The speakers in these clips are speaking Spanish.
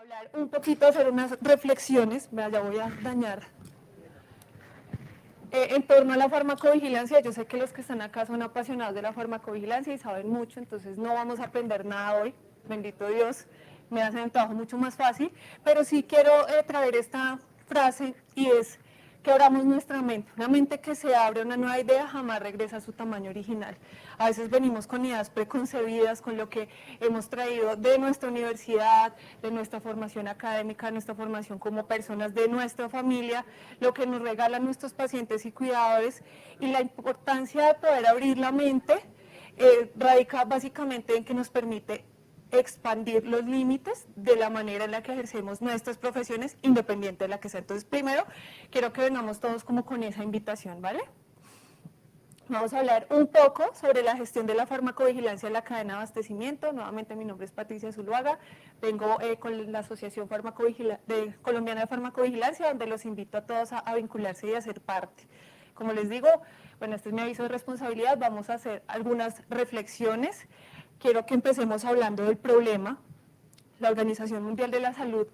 hablar un poquito, hacer unas reflexiones, vea, ya voy a dañar, en torno a la farmacovigilancia. Yo sé que los que están acá son apasionados de la farmacovigilancia y saben mucho, entonces no vamos a aprender nada hoy, bendito Dios, me hacen el trabajo mucho más fácil, pero sí quiero traer esta frase y es que abramos nuestra mente. Una mente que se abre a una nueva idea jamás regresa a su tamaño original. A veces venimos con ideas preconcebidas, con lo que hemos traído de nuestra universidad, de nuestra formación académica, de nuestra formación como personas, de nuestra familia, lo que nos regalan nuestros pacientes y cuidadores, y la importancia de poder abrir la mente radica básicamente en que nos permite expandir los límites de la manera en la que ejercemos nuestras profesiones, independiente de la que sea. Entonces, primero, quiero que vengamos todos como con esa invitación, ¿vale? Vamos a hablar un poco sobre la gestión de la farmacovigilancia en la cadena de abastecimiento. Nuevamente, mi nombre es Patricia Zuluaga, vengo con la Asociación Colombiana de Farmacovigilancia, donde los invito a todos a vincularse y a ser parte. Como les digo, bueno, este es mi aviso de responsabilidad, vamos a hacer algunas reflexiones. Quiero que empecemos hablando del problema. La Organización Mundial de la Salud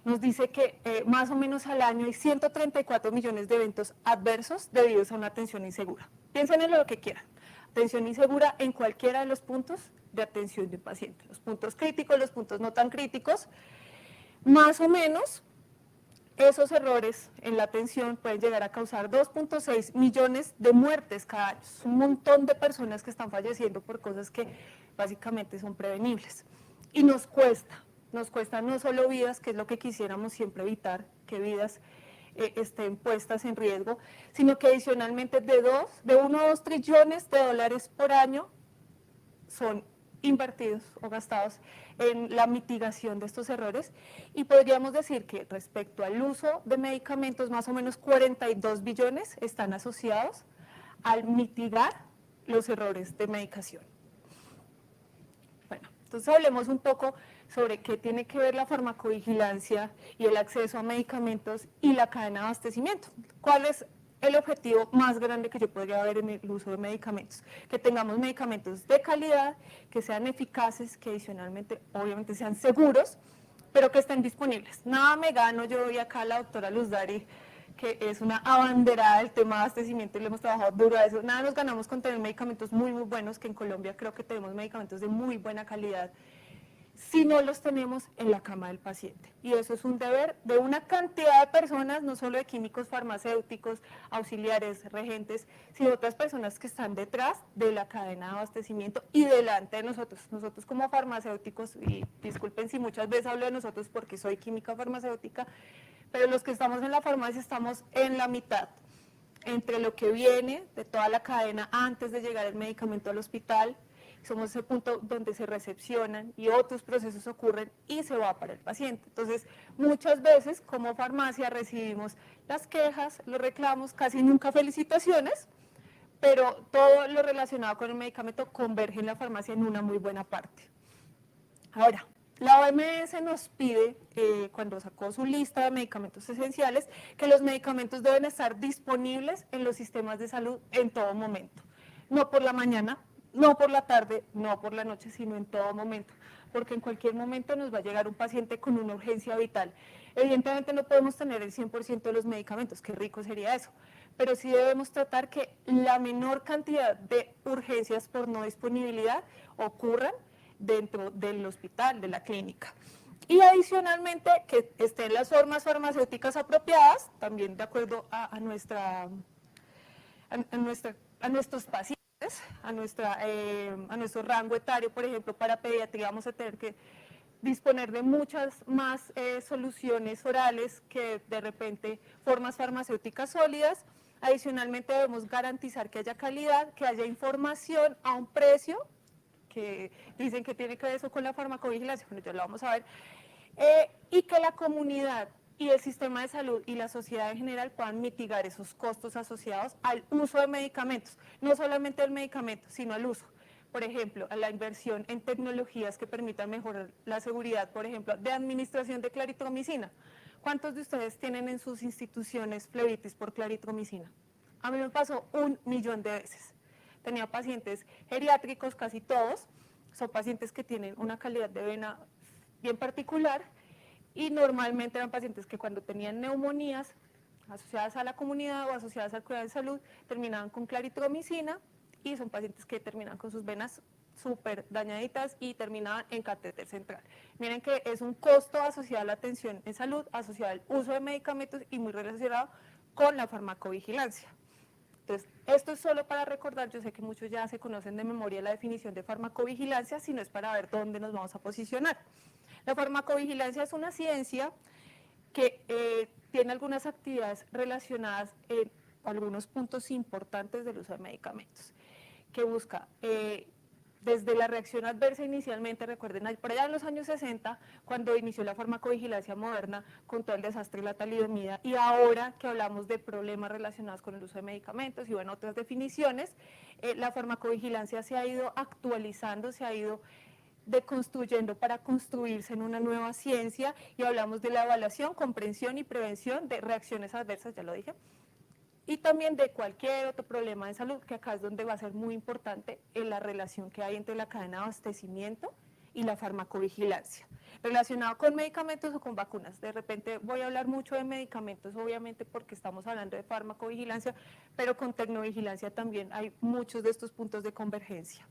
nos dice que más o menos al año hay 134 millones de eventos adversos debidos a una atención insegura. Piensen en lo que quieran. Atención insegura en cualquiera de los puntos de atención de un paciente. Los puntos críticos, los puntos no tan críticos. Más o menos, esos errores en la atención pueden llegar a causar 2.6 millones de muertes cada año. Es un montón de personas que están falleciendo por cosas que básicamente son prevenibles. Y nos cuesta no solo vidas, que es lo que quisiéramos siempre evitar, que vidas estén puestas en riesgo, sino que adicionalmente de 1 a 2 trillones de dólares por año son invertidos o gastados en la mitigación de estos errores, y podríamos decir que respecto al uso de medicamentos, más o menos 42 billones están asociados al mitigar los errores de medicación. Bueno, entonces hablemos un poco sobre qué tiene que ver la farmacovigilancia y el acceso a medicamentos y la cadena de abastecimiento. ¿Cuál es el objetivo más grande que yo podría ver en el uso de medicamentos? Que tengamos medicamentos de calidad, que sean eficaces, que adicionalmente obviamente sean seguros, pero que estén disponibles. Nada me gano, yo voy acá a la doctora Luz Dari, que es una abanderada del tema de abastecimiento y le hemos trabajado duro a eso. Nada nos ganamos con tener medicamentos muy, muy buenos, que en Colombia creo que tenemos medicamentos de muy buena calidad, si no los tenemos en la cama del paciente. Y eso es un deber de una cantidad de personas, no solo de químicos, farmacéuticos, auxiliares, regentes, sino otras personas que están detrás de la cadena de abastecimiento y delante de nosotros. Nosotros como farmacéuticos, y disculpen si muchas veces hablo de nosotros porque soy química farmacéutica, pero los que estamos en la farmacia estamos en la mitad entre lo que viene de toda la cadena antes de llegar el medicamento al hospital. Somos ese punto donde se recepcionan y otros procesos ocurren y se va para el paciente. Entonces, muchas veces como farmacia recibimos las quejas, los reclamos, casi nunca felicitaciones, pero todo lo relacionado con el medicamento converge en la farmacia en una muy buena parte. Ahora, la OMS nos pide, cuando sacó su lista de medicamentos esenciales, que los medicamentos deben estar disponibles en los sistemas de salud en todo momento. No por la mañana, no por la tarde, no por la noche, sino en todo momento, porque en cualquier momento nos va a llegar un paciente con una urgencia vital. Evidentemente no podemos tener el 100% de los medicamentos, qué rico sería eso, pero sí debemos tratar que la menor cantidad de urgencias por no disponibilidad ocurran dentro del hospital, de la clínica. Y adicionalmente que estén las formas farmacéuticas apropiadas, también de acuerdo a nuestros pacientes, a nuestro rango etario. Por ejemplo, para pediatría vamos a tener que disponer de muchas más soluciones orales que de repente formas farmacéuticas sólidas. Adicionalmente debemos garantizar que haya calidad, que haya información a un precio, que dicen que tiene que ver eso con la farmacovigilancia, bueno, ya lo vamos a ver, y que la comunidad y el sistema de salud y la sociedad en general puedan mitigar esos costos asociados al uso de medicamentos, no solamente el medicamento, sino al uso. Por ejemplo, a la inversión en tecnologías que permitan mejorar la seguridad, por ejemplo, de administración de claritromicina. ¿Cuántos de ustedes tienen en sus instituciones flebitis por claritromicina? A mí me pasó 1.000.000 de veces. Tenía pacientes geriátricos, casi todos, son pacientes que tienen una calidad de vena bien particular, y normalmente eran pacientes que cuando tenían neumonías asociadas a la comunidad o asociadas al cuidado de salud, terminaban con claritromicina y son pacientes que terminan con sus venas súper dañaditas y terminaban en catéter central. Miren que es un costo asociado a la atención en salud, asociado al uso de medicamentos y muy relacionado con la farmacovigilancia. Entonces, esto es solo para recordar, yo sé que muchos ya se conocen de memoria la definición de farmacovigilancia, sino es para ver dónde nos vamos a posicionar. La farmacovigilancia es una ciencia que tiene algunas actividades relacionadas en algunos puntos importantes del uso de medicamentos, que busca desde la reacción adversa inicialmente, recuerden, por allá en los años 60, cuando inició la farmacovigilancia moderna con todo el desastre de la talidomida, y ahora que hablamos de problemas relacionados con el uso de medicamentos y bueno, otras definiciones, la farmacovigilancia se ha ido actualizando, se ha ido deconstruyendo para construirse en una nueva ciencia, y hablamos de la evaluación, comprensión y prevención de reacciones adversas, ya lo dije, y también de cualquier otro problema de salud, que acá es donde va a ser muy importante en la relación que hay entre la cadena de abastecimiento y la farmacovigilancia, relacionado con medicamentos o con vacunas. De repente voy a hablar mucho de medicamentos, obviamente porque estamos hablando de farmacovigilancia, pero con tecnovigilancia también hay muchos de estos puntos de convergencia.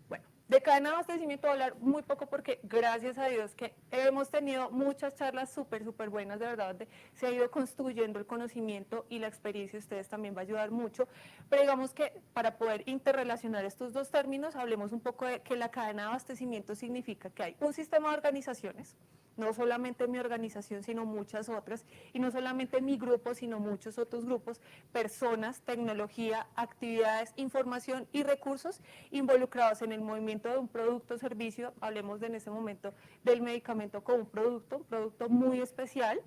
Bueno, de cadena de abastecimiento voy a hablar muy poco porque gracias a Dios que hemos tenido muchas charlas súper buenas, de verdad, donde se ha ido construyendo el conocimiento y la experiencia de ustedes también va a ayudar mucho, pero digamos que para poder interrelacionar estos dos términos, hablemos un poco de que la cadena de abastecimiento significa que hay un sistema de organizaciones, no solamente mi organización, sino muchas otras, y no solamente mi grupo, sino muchos otros grupos, personas, tecnología, actividades, información y recursos involucrados en el movimiento de un producto o servicio. Hablemos en ese momento del medicamento como un producto muy especial,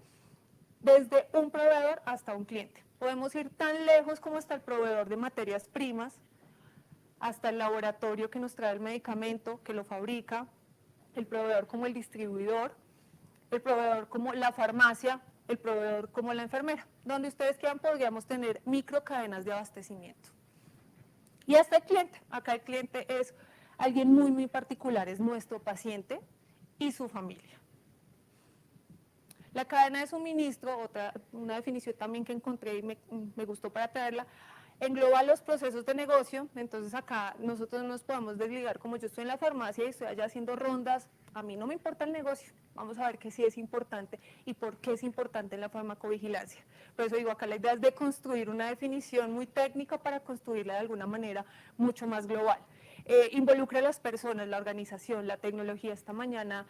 desde un proveedor hasta un cliente. Podemos ir tan lejos como hasta el proveedor de materias primas, hasta el laboratorio que nos trae el medicamento, que lo fabrica, el proveedor como el distribuidor, el proveedor como la farmacia, el proveedor como la enfermera. Donde ustedes quieran podríamos tener microcadenas de abastecimiento. Y hasta el cliente. Acá el cliente es alguien muy particular, es nuestro paciente y su familia. La cadena de suministro, una definición también que encontré y me gustó para traerla, engloba los procesos de negocio. Entonces acá nosotros nos podemos desligar, como yo estoy en la farmacia y estoy allá haciendo rondas, a mí no me importa el negocio, vamos a ver que sí es importante y por qué es importante en la farmacovigilancia. Por eso digo, acá la idea es de construir una definición muy técnica para construirla de alguna manera mucho más global. Involucra a las personas, la organización, la tecnología. Esta mañana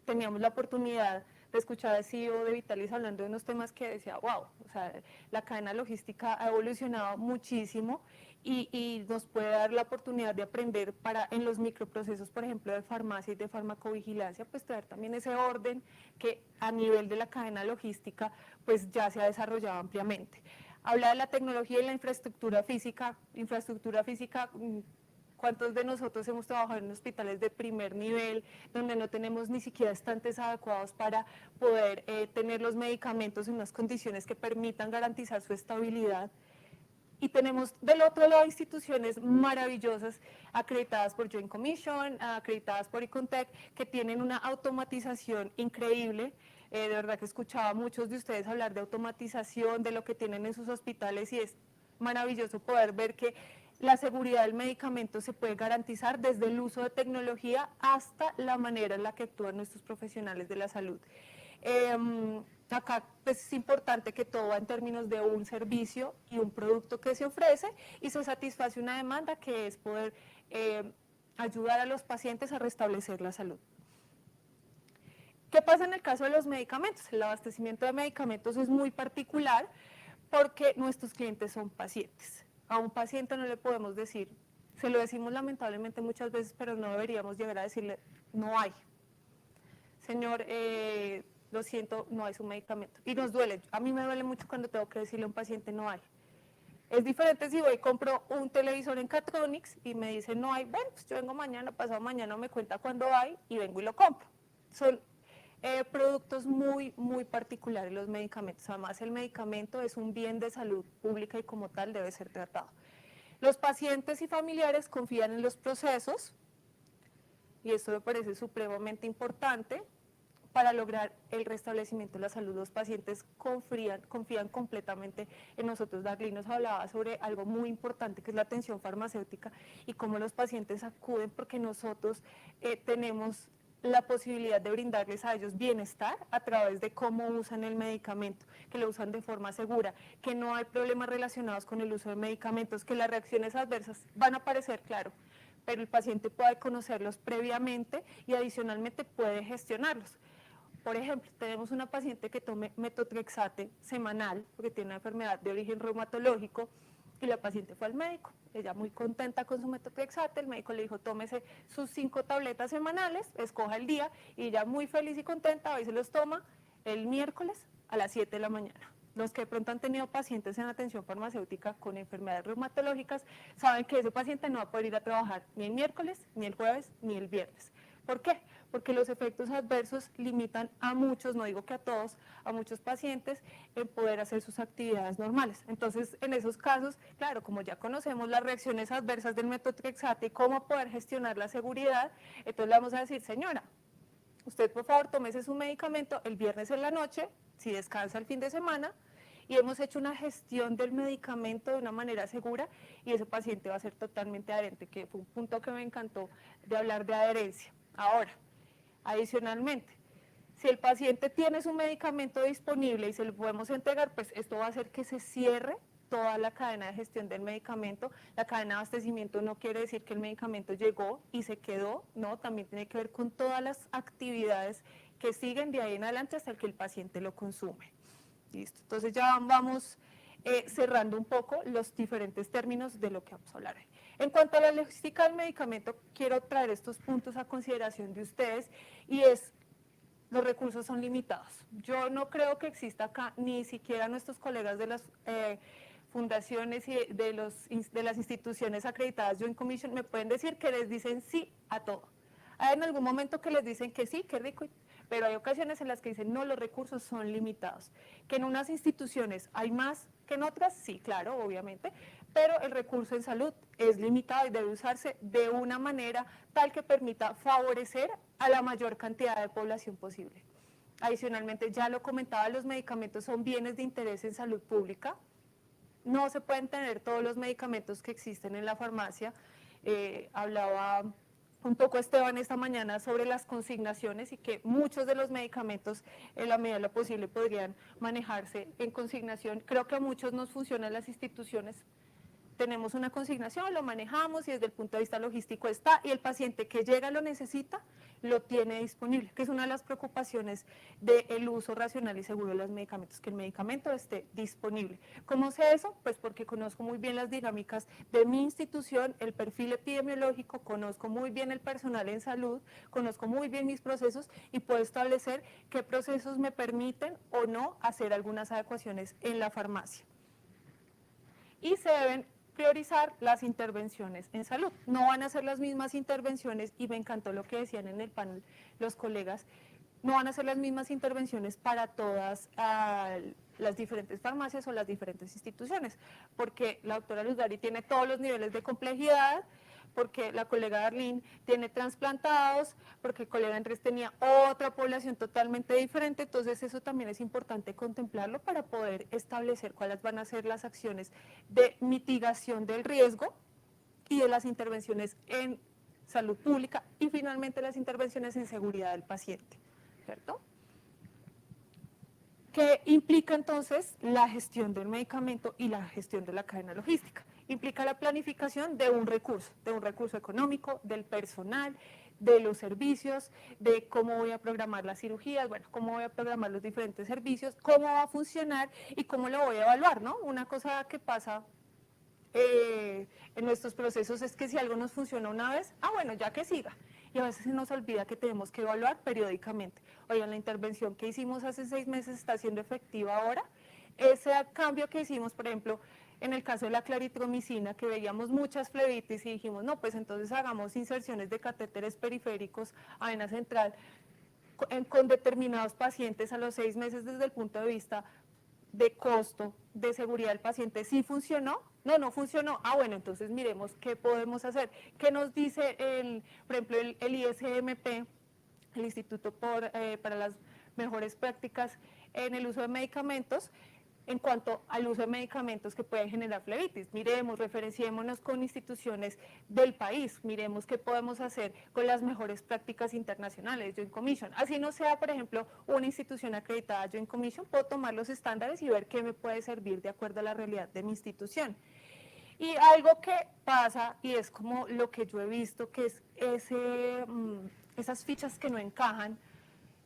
teníamos la oportunidad de escuchar al CEO de Vitalis hablando de unos temas que decía, wow, o sea, la cadena logística ha evolucionado muchísimo y nos puede dar la oportunidad de aprender para en los microprocesos, por ejemplo, de farmacia y de farmacovigilancia, pues traer también ese orden que a nivel de la cadena logística pues ya se ha desarrollado ampliamente. Habla de la tecnología y la infraestructura física, ¿cuántos de nosotros hemos trabajado en hospitales de primer nivel, donde no tenemos ni siquiera estantes adecuados para poder tener los medicamentos en unas condiciones que permitan garantizar su estabilidad? Y tenemos del otro lado instituciones maravillosas, acreditadas por Joint Commission, acreditadas por Icontec, que tienen una automatización increíble. De verdad que escuchaba a muchos de ustedes hablar de automatización, de lo que tienen en sus hospitales, y es maravilloso poder ver que la seguridad del medicamento se puede garantizar desde el uso de tecnología hasta la manera en la que actúan nuestros profesionales de la salud. Acá pues, es importante que todo va en términos de un servicio y un producto que se ofrece y se satisface una demanda que es poder ayudar a los pacientes a restablecer la salud. ¿Qué pasa en el caso de los medicamentos? El abastecimiento de medicamentos es muy particular porque nuestros clientes son pacientes. A un paciente no le podemos decir, se lo decimos lamentablemente muchas veces, pero no deberíamos llegar a decirle, no hay. Señor, lo siento, no hay su medicamento. Y nos duele. A mí me duele mucho cuando tengo que decirle a un paciente, no hay. Es diferente si voy y compro un televisor en Catronics y me dice, no hay. Bueno, pues yo vengo mañana, pasado mañana me cuenta cuándo hay y vengo y lo compro. Son productos muy particulares los medicamentos. Además, el medicamento es un bien de salud pública y como tal debe ser tratado. Los pacientes y familiares confían en los procesos y esto me parece supremamente importante para lograr el restablecimiento de la salud. Los pacientes confían completamente en nosotros. Darlene nos hablaba sobre algo muy importante que es la atención farmacéutica y cómo los pacientes acuden porque nosotros tenemos la posibilidad de brindarles a ellos bienestar a través de cómo usan el medicamento, que lo usan de forma segura, que no hay problemas relacionados con el uso de medicamentos, que las reacciones adversas van a aparecer, claro, pero el paciente puede conocerlos previamente y adicionalmente puede gestionarlos. Por ejemplo, tenemos una paciente que tome metotrexate semanal porque tiene una enfermedad de origen reumatológico y la paciente fue al médico. Ella muy contenta con su metotrexate, el médico le dijo tómese sus 5 tabletas semanales, escoja el día y ella muy feliz y contenta, a veces los toma el miércoles a las 7 de la mañana. Los que de pronto han tenido pacientes en atención farmacéutica con enfermedades reumatológicas saben que ese paciente no va a poder ir a trabajar ni el miércoles, ni el jueves, ni el viernes. ¿Por qué? Porque los efectos adversos limitan a muchos, no digo que a todos, a muchos pacientes en poder hacer sus actividades normales. Entonces, en esos casos, claro, como ya conocemos las reacciones adversas del metotrexate y cómo poder gestionar la seguridad, entonces le vamos a decir, señora, usted por favor tómese su medicamento el viernes en la noche, si descansa el fin de semana, y hemos hecho una gestión del medicamento de una manera segura y ese paciente va a ser totalmente adherente, que fue un punto que me encantó de hablar de adherencia. Ahora, adicionalmente, si el paciente tiene su medicamento disponible y se lo podemos entregar, pues esto va a hacer que se cierre toda la cadena de gestión del medicamento. La cadena de abastecimiento no quiere decir que el medicamento llegó y se quedó, no, también tiene que ver con todas las actividades que siguen de ahí en adelante hasta que el paciente lo consume. Listo, entonces ya vamos cerrando un poco los diferentes términos de lo que vamos a hablar hoy. En cuanto a la logística del medicamento, quiero traer estos puntos a consideración de ustedes y es, los recursos son limitados. Yo no creo que exista acá, ni siquiera nuestros colegas de las fundaciones y de las instituciones acreditadas Joint Commission me pueden decir que les dicen sí a todo. Hay en algún momento que les dicen que sí, qué rico, pero hay ocasiones en las que dicen no, los recursos son limitados. Que en unas instituciones hay más que en otras, sí, claro, obviamente, pero el recurso en salud es limitado y debe usarse de una manera tal que permita favorecer a la mayor cantidad de población posible. Adicionalmente, ya lo comentaba, los medicamentos son bienes de interés en salud pública. No se pueden tener todos los medicamentos que existen en la farmacia. Hablaba un poco Esteban esta mañana sobre las consignaciones y que muchos de los medicamentos en la medida de lo posible podrían manejarse en consignación. Creo que a muchos nos funcionan las instituciones. Tenemos una consignación, lo manejamos y desde el punto de vista logístico está y el paciente que llega lo necesita, lo tiene disponible, que es una de las preocupaciones del uso racional y seguro de los medicamentos, que el medicamento esté disponible. ¿Cómo sé eso? Pues porque conozco muy bien las dinámicas de mi institución, el perfil epidemiológico, conozco muy bien el personal en salud, conozco muy bien mis procesos y puedo establecer qué procesos me permiten o no hacer algunas adecuaciones en la farmacia. Y se deben priorizar las intervenciones en salud. No van a ser las mismas intervenciones, y me encantó lo que decían en el panel los colegas, no van a ser las mismas intervenciones para todas las diferentes farmacias o las diferentes instituciones, porque la doctora Luzari tiene todos los niveles de complejidad, porque la colega Darlene tiene trasplantados, porque el colega Andrés tenía otra población totalmente diferente, entonces eso también es importante contemplarlo para poder establecer cuáles van a ser las acciones de mitigación del riesgo y de las intervenciones en salud pública y finalmente las intervenciones en seguridad del paciente, ¿cierto? ¿Qué implica entonces la gestión del medicamento y la gestión de la cadena logística? Implica la planificación de un recurso económico, del personal, de los servicios, de cómo voy a programar las cirugías, bueno, cómo voy a programar los diferentes servicios, cómo va a funcionar y cómo lo voy a evaluar, ¿no? Una cosa que pasa en nuestros procesos es que si algo nos funciona una vez, bueno, ya que siga. Y a veces se nos olvida que tenemos que evaluar periódicamente. Oigan, la intervención que hicimos hace 6 meses está siendo efectiva ahora. Ese cambio que hicimos, por ejemplo, en el caso de la claritromicina, que veíamos muchas flebitis y dijimos, no, pues entonces hagamos inserciones de catéteres periféricos a vena central con determinados pacientes a los 6 meses desde el punto de vista de costo, de seguridad del paciente. ¿Sí funcionó? No, no funcionó. Bueno, entonces miremos qué podemos hacer. ¿Qué nos dice, por ejemplo, el ISMP el Instituto para las Mejores Prácticas en el uso de medicamentos, en cuanto al uso de medicamentos que pueden generar flebitis. Miremos, referenciémonos con instituciones del país, miremos qué podemos hacer con las mejores prácticas internacionales, Joint Commission. Así no sea, por ejemplo, una institución acreditada Joint Commission, puedo tomar los estándares y ver qué me puede servir de acuerdo a la realidad de mi institución. Y algo que pasa, y es como lo que yo he visto, que es esas fichas que no encajan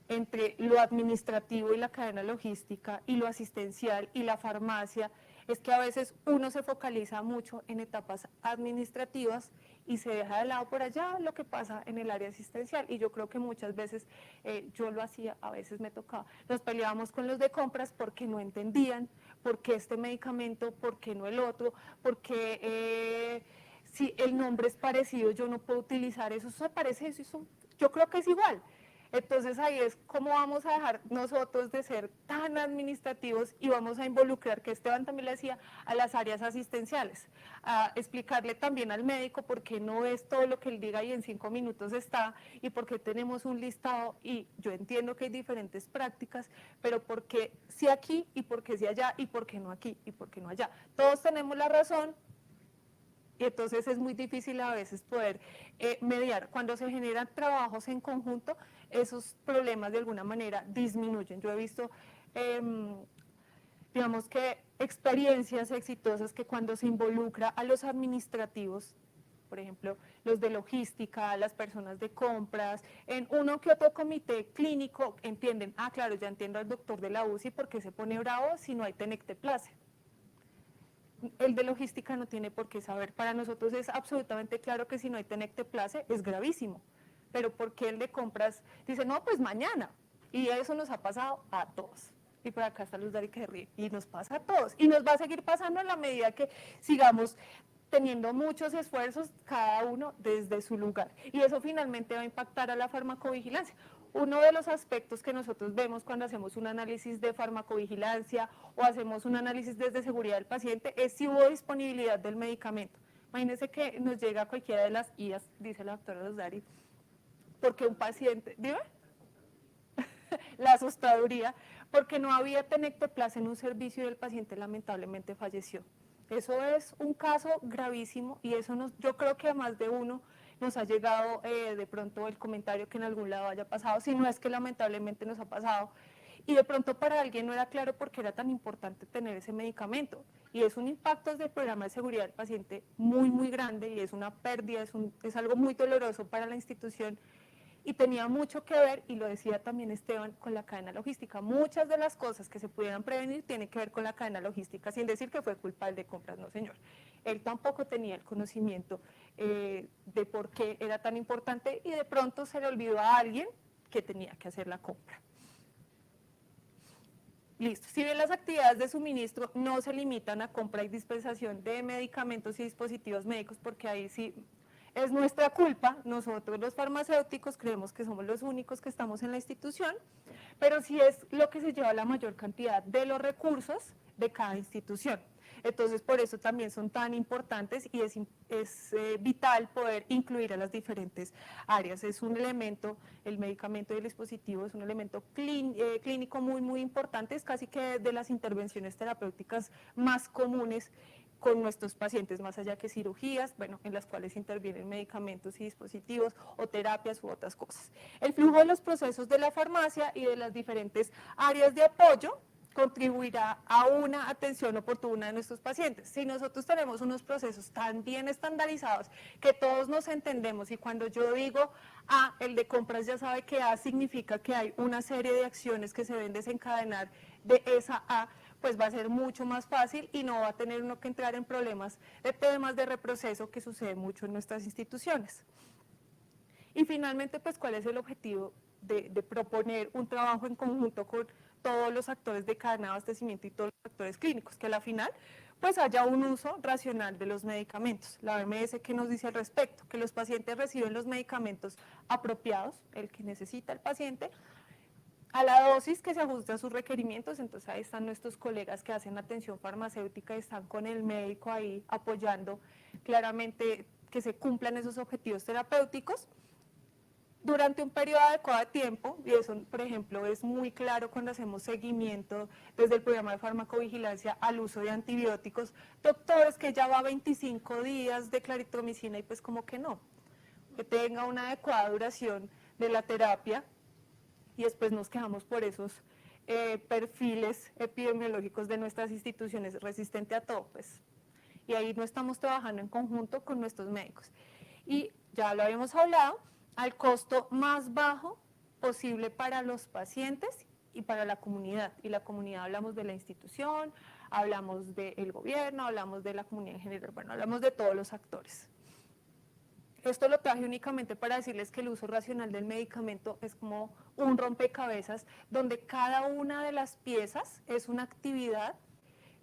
entre lo administrativo y la cadena logística y lo asistencial y la farmacia, es que a veces uno se focaliza mucho en etapas administrativas y se deja de lado por allá lo que pasa en el área asistencial. Y yo creo que muchas veces yo lo hacía, a veces me tocaba. Nos peleábamos con los de compras porque no entendían por qué este medicamento, por qué no el otro, porque si el nombre es parecido yo no puedo utilizar eso, eso parece eso, yo creo que es igual. Entonces ahí es cómo vamos a dejar nosotros de ser tan administrativos y vamos a involucrar, que Esteban también le decía, a las áreas asistenciales, a explicarle también al médico por qué no es todo lo que él diga y en 5 minutos está, y por qué tenemos un listado, y yo entiendo que hay diferentes prácticas, pero por qué sí aquí y por qué sí allá y por qué no aquí y por qué no allá. Todos tenemos la razón. Y entonces es muy difícil a veces poder mediar. Cuando se generan trabajos en conjunto, esos problemas de alguna manera disminuyen. Yo he visto, digamos que experiencias exitosas que cuando se involucra a los administrativos, por ejemplo, los de logística, las personas de compras, en uno que otro comité clínico, entienden, claro, ya entiendo al doctor de la UCI porque se pone bravo si no hay tenecteplase. El de logística no tiene por qué saber. Para nosotros es absolutamente claro que si no hay tenecteplase es gravísimo, pero porque el de compras dice, no, pues mañana, y eso nos ha pasado a todos. Y por acá está Luz Dari que ríe, y nos pasa a todos, y nos va a seguir pasando en la medida que sigamos teniendo muchos esfuerzos cada uno desde su lugar, y eso finalmente va a impactar a la farmacovigilancia. Uno de los aspectos que nosotros vemos cuando hacemos un análisis de farmacovigilancia o hacemos un análisis desde seguridad del paciente es si hubo disponibilidad del medicamento. Imagínense que nos llega cualquiera de las IAS, dice la doctora Rosdari, porque un paciente, ¿dime? La asustaduría, porque no había tenecteplase en un servicio y el paciente lamentablemente falleció. Eso es un caso gravísimo y eso yo creo que a más de uno nos ha llegado de pronto el comentario que en algún lado haya pasado, si no es que lamentablemente nos ha pasado, y de pronto para alguien no era claro por qué era tan importante tener ese medicamento, y es un impacto desde el programa de seguridad del paciente muy, muy grande, y es una pérdida, es algo muy doloroso para la institución, y tenía mucho que ver, y lo decía también Esteban, con la cadena logística. Muchas de las cosas que se pudieran prevenir tienen que ver con la cadena logística, sin decir que fue culpa del de compras, no señor. Él tampoco tenía el conocimiento de por qué era tan importante y de pronto se le olvidó a alguien que tenía que hacer la compra. Listo. Si bien las actividades de suministro no se limitan a compra y dispensación de medicamentos y dispositivos médicos, porque ahí sí es nuestra culpa, nosotros los farmacéuticos creemos que somos los únicos que estamos en la institución, pero sí es lo que se lleva la mayor cantidad de los recursos de cada institución. Entonces, por eso también son tan importantes y es vital poder incluir a las diferentes áreas. Es un elemento, el medicamento y el dispositivo es un elemento clínico muy, muy importante, es casi que de las intervenciones terapéuticas más comunes con nuestros pacientes, más allá que cirugías, bueno, en las cuales intervienen medicamentos y dispositivos o terapias u otras cosas. El flujo de los procesos de la farmacia y de las diferentes áreas de apoyo contribuirá a una atención oportuna de nuestros pacientes. Si nosotros tenemos unos procesos tan bien estandarizados que todos nos entendemos y cuando yo digo A, el de compras ya sabe que A significa que hay una serie de acciones que se deben desencadenar de esa A, pues va a ser mucho más fácil y no va a tener uno que entrar en problemas de temas de reproceso que sucede mucho en nuestras instituciones. Y finalmente, pues, ¿cuál es el objetivo de proponer un trabajo en conjunto con todos los actores de cadena de abastecimiento y todos los actores clínicos? Que a la final, pues, haya un uso racional de los medicamentos. La OMS, ¿qué nos dice al respecto? Que los pacientes reciben los medicamentos apropiados, el que necesita el paciente, a la dosis que se ajuste a sus requerimientos. Entonces ahí están nuestros colegas que hacen atención farmacéutica y están con el médico ahí apoyando claramente que se cumplan esos objetivos terapéuticos. durante un periodo adecuado de tiempo, y eso, por ejemplo, es muy claro cuando hacemos seguimiento desde el programa de farmacovigilancia al uso de antibióticos, doctores que ya va 25 días de claritromicina y pues como que no, que tenga una adecuada duración de la terapia y después nos quedamos por esos perfiles epidemiológicos de nuestras instituciones resistente a todo, pues. Y ahí no estamos trabajando en conjunto con nuestros médicos. Y ya lo habíamos hablado, al costo más bajo posible para los pacientes y para la comunidad. Y la comunidad hablamos de la institución, hablamos del gobierno, hablamos de la comunidad en general, bueno, hablamos de todos los actores. Esto lo traje únicamente para decirles que el uso racional del medicamento es como un rompecabezas donde cada una de las piezas es una actividad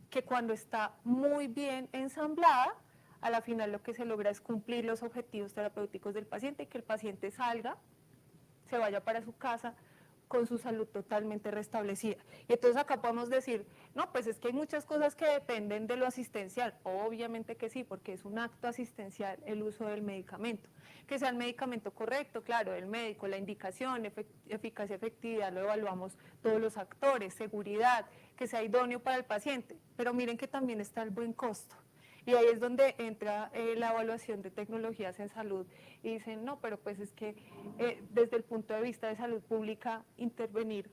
que cuando está muy bien ensamblada, a la final lo que se logra es cumplir los objetivos terapéuticos del paciente y que el paciente salga, se vaya para su casa con su salud totalmente restablecida. Y entonces acá podemos decir, no, pues es que hay muchas cosas que dependen de lo asistencial. Obviamente que sí, porque es un acto asistencial el uso del medicamento. Que sea el medicamento correcto, claro, el médico, la indicación, eficacia, efectividad, lo evaluamos todos los actores, seguridad, que sea idóneo para el paciente. Pero miren que también está el buen costo. Y ahí es donde entra la evaluación de tecnologías en salud y dicen, no, pero pues es que desde el punto de vista de salud pública, intervenir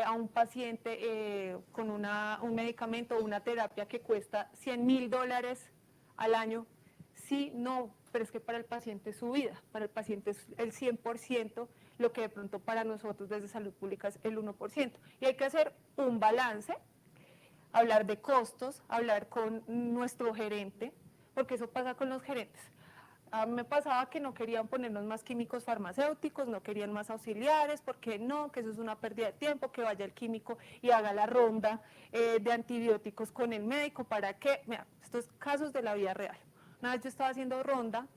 a un paciente con un medicamento o una terapia que cuesta $100,000 al año, sí, no, pero es que para el paciente es su vida, para el paciente es el 100%, lo que de pronto para nosotros desde salud pública es el 1%. Y hay que hacer un balance, hablar de costos, hablar con nuestro gerente, porque eso pasa con los gerentes. A mí me pasaba que no querían ponernos más químicos farmacéuticos, no querían más auxiliares, porque no, que eso es una pérdida de tiempo, que vaya el químico y haga la ronda de antibióticos con el médico, ¿para qué? Mira, estos casos de la vida real. Una vez yo estaba haciendo ronda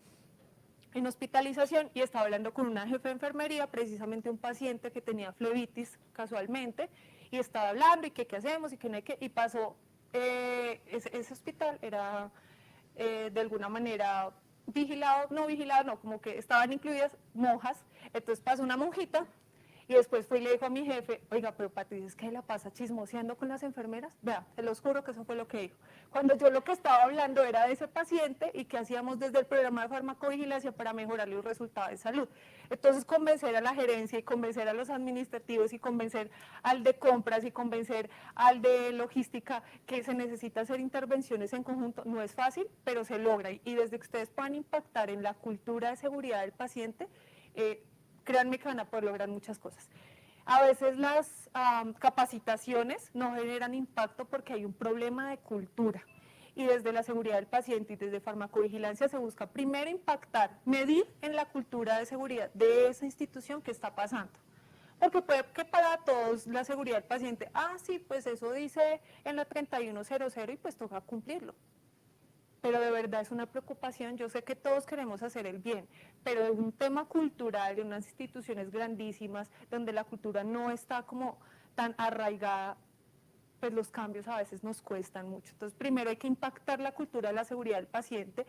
en hospitalización y estaba hablando con una jefe de enfermería, precisamente un paciente que tenía flebitis casualmente, y estaba hablando y que qué hacemos y que no hay que, y pasó, ese hospital era de alguna manera vigilado, no, como que estaban incluidas monjas, entonces pasó una monjita y después fue y le dijo a mi jefe, oiga, pero Patricia, ¿es que la pasa chismoseando con las enfermeras? Vea, se los juro que eso fue lo que dijo. Cuando yo lo que estaba hablando era de ese paciente y qué hacíamos desde el programa de farmacovigilancia para mejorarle los resultados de salud. Entonces, convencer a la gerencia y convencer a los administrativos y convencer al de compras y convencer al de logística que se necesita hacer intervenciones en conjunto no es fácil, pero se logra. Y desde que ustedes puedan impactar en la cultura de seguridad del paciente, créanme que van a poder lograr muchas cosas. A veces las capacitaciones no generan impacto porque hay un problema de cultura. Y desde la seguridad del paciente y desde farmacovigilancia se busca primero impactar, medir en la cultura de seguridad de esa institución que está pasando. Porque puede que para todos la seguridad del paciente, sí, pues eso dice en la 3100 y pues toca cumplirlo. Pero de verdad es una preocupación, yo sé que todos queremos hacer el bien, pero de un tema cultural, de unas instituciones grandísimas, donde la cultura no está como tan arraigada, pues los cambios a veces nos cuestan mucho. Entonces, primero hay que impactar la cultura de la seguridad del paciente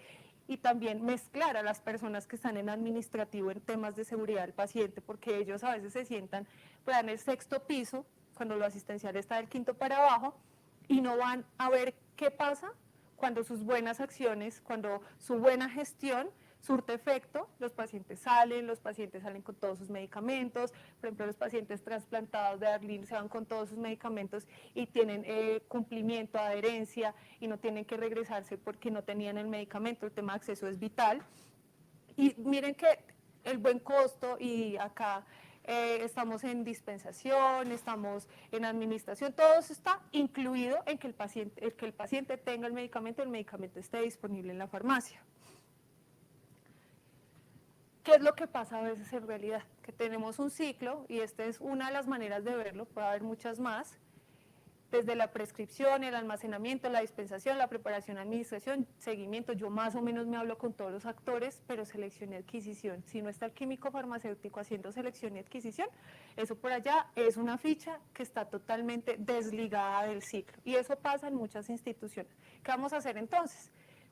y también mezclar a las personas que están en administrativo en temas de seguridad del paciente, porque ellos a veces se sientan pues, en el sexto piso, cuando lo asistencial está del quinto para abajo, y no van a ver qué pasa cuando sus buenas acciones, cuando su buena gestión surte efecto, los pacientes salen con todos sus medicamentos, por ejemplo, los pacientes trasplantados de Arlene se van con todos sus medicamentos y tienen cumplimiento, adherencia y no tienen que regresarse porque no tenían el medicamento, el tema de acceso es vital. Y miren que el buen costo y acá estamos en dispensación, estamos en administración, todo eso está incluido en que el paciente tenga el medicamento esté disponible en la farmacia. ¿Qué es lo que pasa a veces en realidad? Que tenemos un ciclo, y esta es una de las maneras de verlo, puede haber muchas más, desde la prescripción, el almacenamiento, la dispensación, la preparación, administración, seguimiento. Yo más o menos me hablo con todos los actores, pero selección y adquisición. Si no está el químico farmacéutico haciendo selección y adquisición, eso por allá es una ficha que está totalmente desligada del ciclo. Y eso pasa en muchas instituciones. ¿Qué vamos a hacer entonces?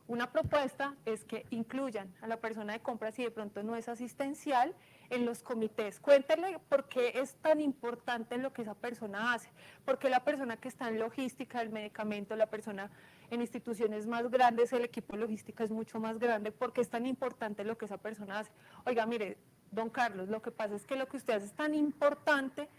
Una propuesta es que incluyan a la persona de compras si de pronto no es asistencial en los comités. Cuéntenle por qué es tan importante lo que esa persona hace, porque la persona que está en logística del medicamento, la persona en instituciones más grandes, el equipo de logística es mucho más grande, porque es tan importante lo que esa persona hace. Oiga, mire, don Carlos, lo que pasa es que lo que usted hace es tan importante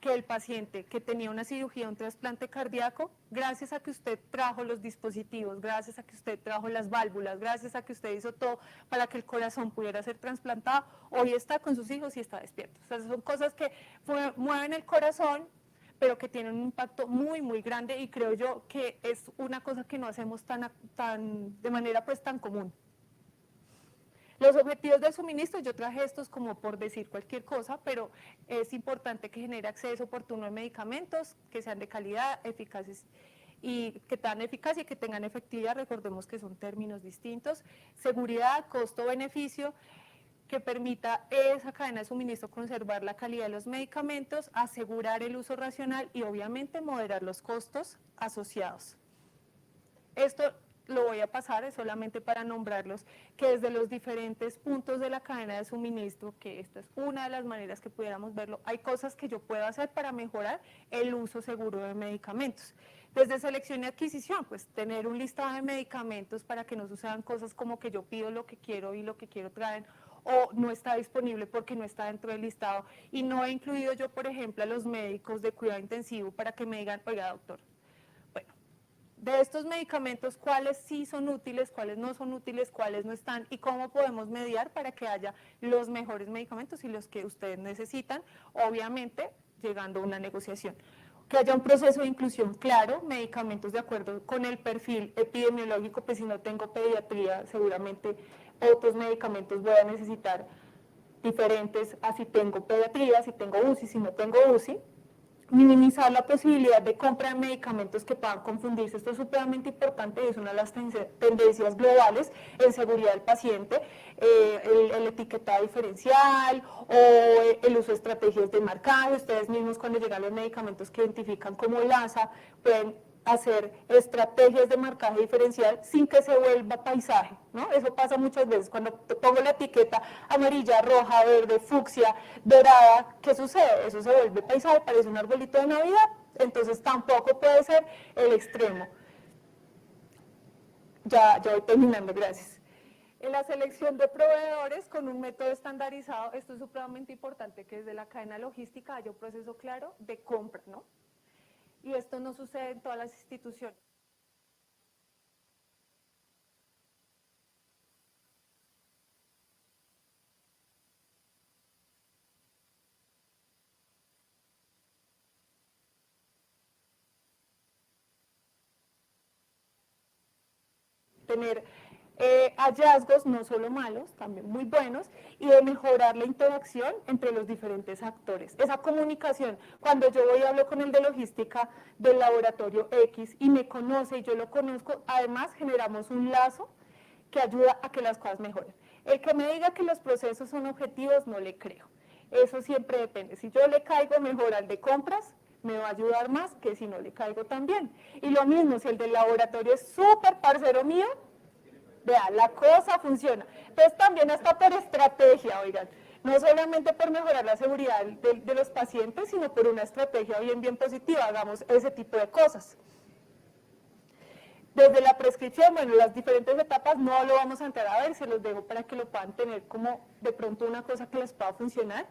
que el paciente que tenía una cirugía, un trasplante cardíaco, gracias a que usted trajo los dispositivos, gracias a que usted trajo las válvulas, gracias a que usted hizo todo para que el corazón pudiera ser trasplantado, hoy está con sus hijos y está despierto. O sea, son cosas que mueven el corazón, pero que tienen un impacto muy, muy grande, y creo yo que es una cosa que no hacemos de manera pues tan común. Los objetivos del suministro, yo traje estos como por decir cualquier cosa, pero es importante que genere acceso oportuno a medicamentos, que sean de calidad, eficaces y que tengan eficacia y que tengan efectividad, recordemos que son términos distintos, seguridad, costo-beneficio, que permita esa cadena de suministro conservar la calidad de los medicamentos, asegurar el uso racional y obviamente moderar los costos asociados. Esto lo voy a pasar, es solamente para nombrarlos, que desde los diferentes puntos de la cadena de suministro, que esta es una de las maneras que pudiéramos verlo, hay cosas que yo puedo hacer para mejorar el uso seguro de medicamentos. Desde selección y adquisición, pues tener un listado de medicamentos para que no sucedan cosas como que yo pido lo que quiero y lo que quiero traen, o no está disponible porque no está dentro del listado, y no he incluido yo, por ejemplo, a los médicos de cuidado intensivo para que me digan, oiga, doctor, de estos medicamentos, cuáles sí son útiles, cuáles no son útiles, cuáles no están, y cómo podemos mediar para que haya los mejores medicamentos y los que ustedes necesitan, obviamente llegando a una negociación. Que haya un proceso de inclusión claro, medicamentos de acuerdo con el perfil epidemiológico, pues si no tengo pediatría, seguramente otros medicamentos voy a necesitar diferentes, así tengo pediatría, si tengo UCI, si no tengo UCI. Minimizar la posibilidad de compra de medicamentos que puedan confundirse. Esto es supremamente importante y es una de las tendencias globales en seguridad del paciente, el etiquetado diferencial o el uso de estrategias de marcaje. Ustedes mismos, cuando llegan los medicamentos que identifican como LASA, pueden hacer estrategias de marcaje diferencial sin que se vuelva paisaje, ¿no? Eso pasa muchas veces, cuando pongo la etiqueta amarilla, roja, verde, fucsia, dorada, ¿qué sucede? Eso se vuelve paisaje, parece un arbolito de Navidad, entonces tampoco puede ser el extremo. Ya voy terminando, gracias. En la selección de proveedores con un método estandarizado, esto es supremamente importante, que desde la cadena logística haya un proceso claro de compra, ¿no? Y esto no sucede en todas las instituciones. Tener hallazgos no solo malos, también muy buenos, y de mejorar la interacción entre los diferentes actores. Esa comunicación, cuando yo voy y hablo con el de logística del laboratorio X y me conoce y yo lo conozco, además generamos un lazo que ayuda a que las cosas mejoren. El que me diga que los procesos son objetivos, no le creo. Eso siempre depende. Si yo le caigo mejor al de compras, me va a ayudar más que si no le caigo también. Y lo mismo, si el del laboratorio es súper parcero mío, vea, la cosa funciona. Entonces también hasta por estrategia, oigan, no solamente por mejorar la seguridad de los pacientes, sino por una estrategia bien positiva, hagamos ese tipo de cosas. Desde la prescripción, bueno, las diferentes etapas no lo vamos a entrar a ver, se los dejo para que lo puedan tener como de pronto una cosa que les pueda funcionar,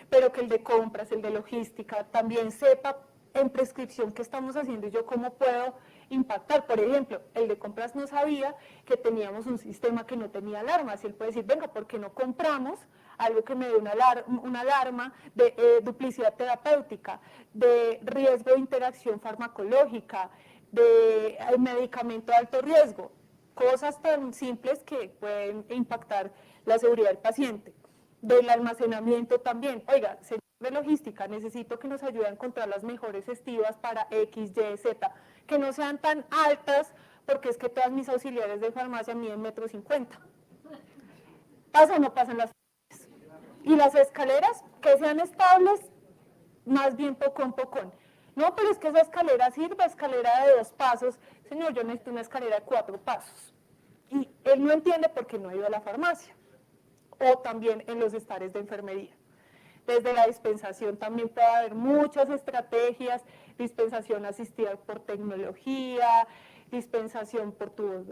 pero que el de compras, el de logística, también sepa en prescripción qué estamos haciendo y yo cómo puedo impactar. Por ejemplo, el de compras no sabía que teníamos un sistema que no tenía alarmas, y él puede decir, venga, ¿por qué no compramos algo que me dé una alarma de duplicidad terapéutica, de riesgo de interacción farmacológica, de medicamento de alto riesgo? Cosas tan simples que pueden impactar la seguridad del paciente. Del almacenamiento también, oiga, señor de logística, necesito que nos ayude a encontrar las mejores estivas para X, Y, Z, que no sean tan altas, porque es que todas mis auxiliares de farmacia miden 1,50 m. ¿Pasa o no pasan las y las escaleras que sean estables, más bien pocón? No, pero es que esa escalera sirve, escalera de 2 pasos. Señor, yo necesito una escalera de 4 pasos. Y Él no entiende porque no ha ido a la farmacia, o también en los estares de enfermería. Desde la dispensación también puede haber muchas estrategias, dispensación asistida por tecnología, dispensación por tubos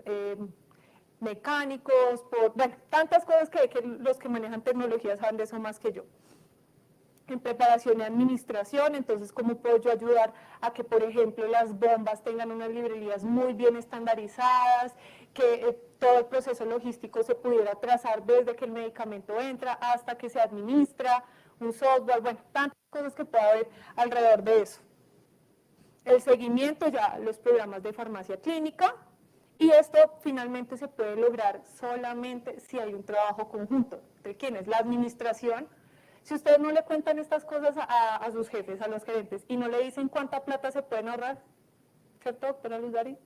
mecánicos, por, bueno, tantas cosas que los que manejan tecnología saben de eso más que yo. En preparación y administración, entonces cómo puedo yo ayudar a que, por ejemplo, las bombas tengan unas librerías muy bien estandarizadas, que todo el proceso logístico se pudiera trazar desde que el medicamento entra hasta que se administra, un software, bueno, tantas cosas que puede haber alrededor de eso. El seguimiento, ya los programas de farmacia clínica, y esto finalmente se puede lograr solamente si hay un trabajo conjunto. ¿De quién es? La administración. Si ustedes no le cuentan estas cosas a sus jefes, a los gerentes, y no le dicen cuánta plata se pueden ahorrar, ¿cierto, doctora Luzari?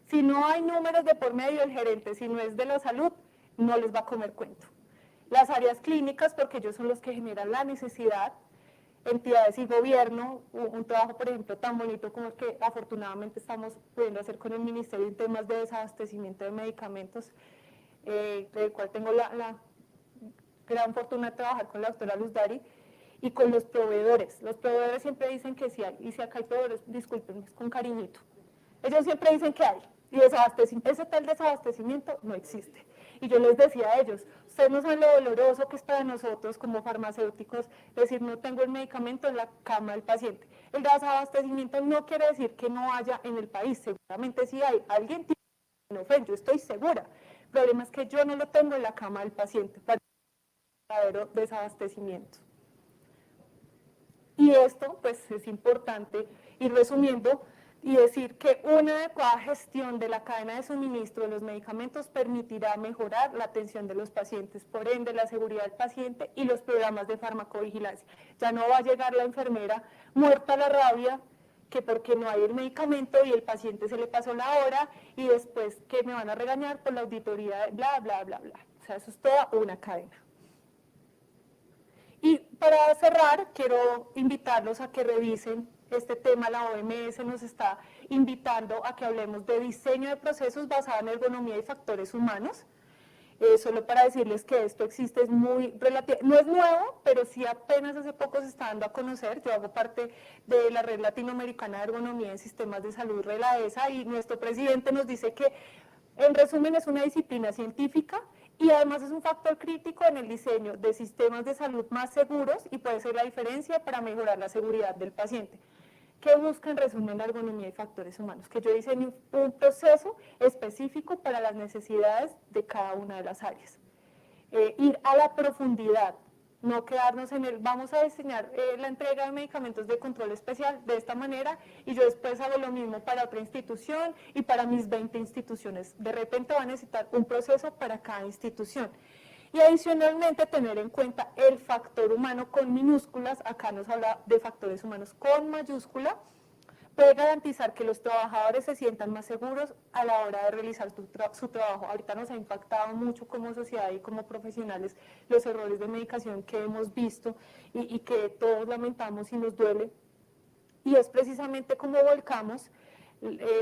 Si no hay números de por medio del gerente, si no es de la salud, no les va a comer cuento. Las áreas clínicas, porque ellos son los que generan la necesidad, entidades y gobierno, un trabajo, por ejemplo, tan bonito como el que afortunadamente estamos pudiendo hacer con el Ministerio en temas de desabastecimiento de medicamentos, del cual tengo la gran fortuna de trabajar con la doctora Luzari, y con los proveedores. Los proveedores siempre dicen que sí hay, y si acá hay proveedores, discúlpenme, es con cariñito. Ellos siempre dicen que hay, y ese tal desabastecimiento no existe. Y yo les decía a ellos, ustedes no saben lo doloroso que es para nosotros como farmacéuticos decir no tengo el medicamento en la cama del paciente. El desabastecimiento no quiere decir que no haya en el país, seguramente sí hay, alguien tiene, yo estoy segura. El problema es que yo no lo tengo en la cama del paciente para el verdadero desabastecimiento. Y esto, pues, es importante ir resumiendo y decir que una adecuada gestión de la cadena de suministro de los medicamentos permitirá mejorar la atención de los pacientes, por ende la seguridad del paciente y los programas de farmacovigilancia. Ya no va a llegar la enfermera muerta a la rabia que porque no hay el medicamento y el paciente se le pasó la hora y después que me van a regañar por la auditoría, bla, bla, bla, bla. O sea, eso es toda una cadena. Y para cerrar, quiero invitarlos a que revisen este tema. La OMS nos está invitando a que hablemos de diseño de procesos basado en ergonomía y factores humanos. Solo para decirles que esto existe, es muy relativo, no es nuevo, pero sí apenas hace poco se está dando a conocer. Yo hago parte de la Red Latinoamericana de Ergonomía en Sistemas de Salud, RELAESA, y nuestro presidente nos dice que, en resumen, es una disciplina científica y además es un factor crítico en el diseño de sistemas de salud más seguros y puede ser la diferencia para mejorar la seguridad del paciente. ¿Qué busca en resumen la ergonomía y factores humanos? Que yo diseñe un proceso específico para las necesidades de cada una de las áreas. Ir a la profundidad, no quedarnos en el, vamos a diseñar la entrega de medicamentos de control especial de esta manera y yo después hago lo mismo para otra institución y para mis 20 instituciones. De repente va a necesitar un proceso para cada institución. Y adicionalmente tener en cuenta el factor humano con minúsculas, acá nos habla de factores humanos con mayúscula, puede garantizar que los trabajadores se sientan más seguros a la hora de realizar su trabajo. Ahorita nos ha impactado mucho como sociedad y como profesionales los errores de medicación que hemos visto y que todos lamentamos y nos duele. Y es precisamente como volcamos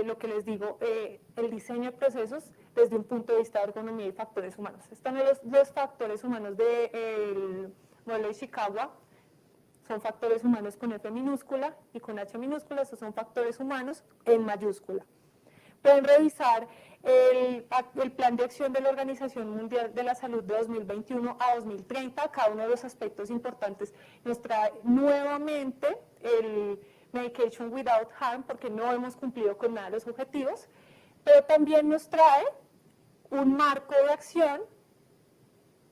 lo que les digo, el diseño de procesos desde un punto de vista de ergonomía y factores humanos. Están los factores humanos del modelo de Ishikawa, son factores humanos con F minúscula y con H minúscula, estos son factores humanos en mayúscula. Pueden revisar el plan de acción de la Organización Mundial de la Salud de 2021 a 2030, cada uno de los aspectos importantes nos trae nuevamente el Medication Without Harm, porque no hemos cumplido con nada de los objetivos, pero también nos trae un marco de acción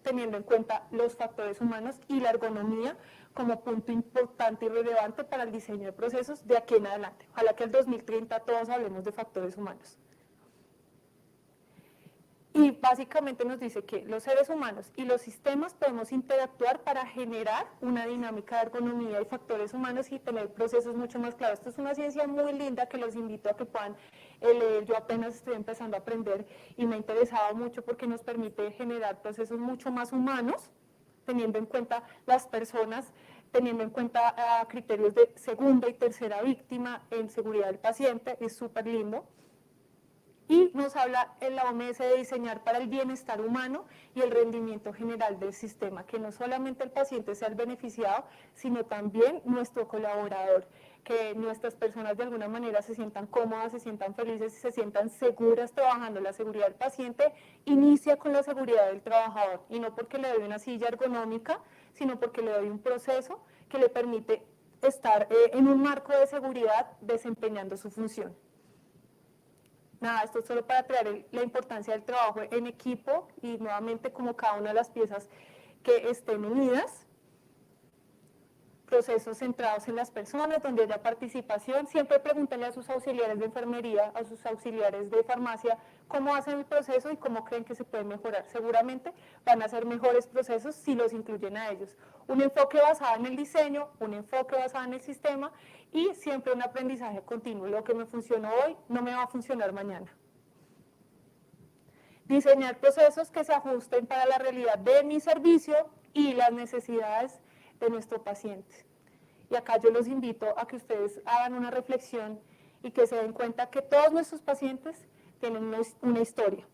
teniendo en cuenta los factores humanos y la ergonomía como punto importante y relevante para el diseño de procesos de aquí en adelante. Ojalá que el 2030 todos hablemos de factores humanos. Y básicamente nos dice que los seres humanos y los sistemas podemos interactuar para generar una dinámica de ergonomía y factores humanos y tener procesos mucho más claros. Esto es una ciencia muy linda que los invito a que puedan leer. Yo apenas estoy empezando a aprender y me ha interesado mucho porque nos permite generar procesos mucho más humanos, teniendo en cuenta las personas, teniendo en cuenta criterios de segunda y tercera víctima en seguridad del paciente. Es súper lindo. Y nos habla en la OMS de diseñar para el bienestar humano y el rendimiento general del sistema, que no solamente el paciente sea el beneficiado, sino también nuestro colaborador, que nuestras personas de alguna manera se sientan cómodas, se sientan felices y se sientan seguras trabajando. La seguridad del paciente inicia con la seguridad del trabajador, y no porque le doy una silla ergonómica, sino porque le doy un proceso que le permite estar en un marco de seguridad desempeñando su función. Nada, esto es solo para traer la importancia del trabajo en equipo y nuevamente como cada una de las piezas que estén unidas. Procesos centrados en las personas, donde haya participación. Siempre pregúntenle a sus auxiliares de enfermería, a sus auxiliares de farmacia, cómo hacen el proceso y cómo creen que se puede mejorar. Seguramente van a ser mejores procesos si los incluyen a ellos. Un enfoque basado en el diseño, un enfoque basado en el sistema y siempre un aprendizaje continuo. Lo que me funcionó hoy no me va a funcionar mañana. Diseñar procesos que se ajusten para la realidad de mi servicio y las necesidades de nuestro paciente. Y acá yo los invito a que ustedes hagan una reflexión y que se den cuenta que todos nuestros pacientes tienen una historia.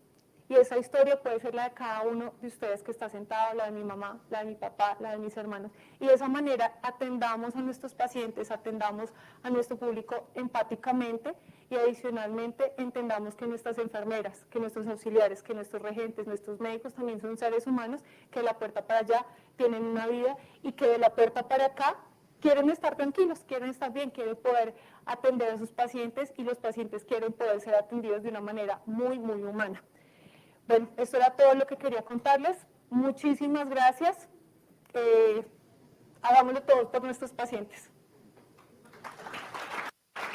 Y esa historia puede ser la de cada uno de ustedes que está sentado, la de mi mamá, la de mi papá, la de mis hermanos. Y de esa manera atendamos a nuestros pacientes, atendamos a nuestro público empáticamente y adicionalmente entendamos que nuestras enfermeras, que nuestros auxiliares, que nuestros regentes, nuestros médicos también son seres humanos, que de la puerta para allá tienen una vida y que de la puerta para acá quieren estar tranquilos, quieren estar bien, quieren poder atender a sus pacientes y los pacientes quieren poder ser atendidos de una manera muy, muy humana. Bueno, eso era todo lo que quería contarles. Muchísimas gracias. Hagámoslo todos por nuestros pacientes.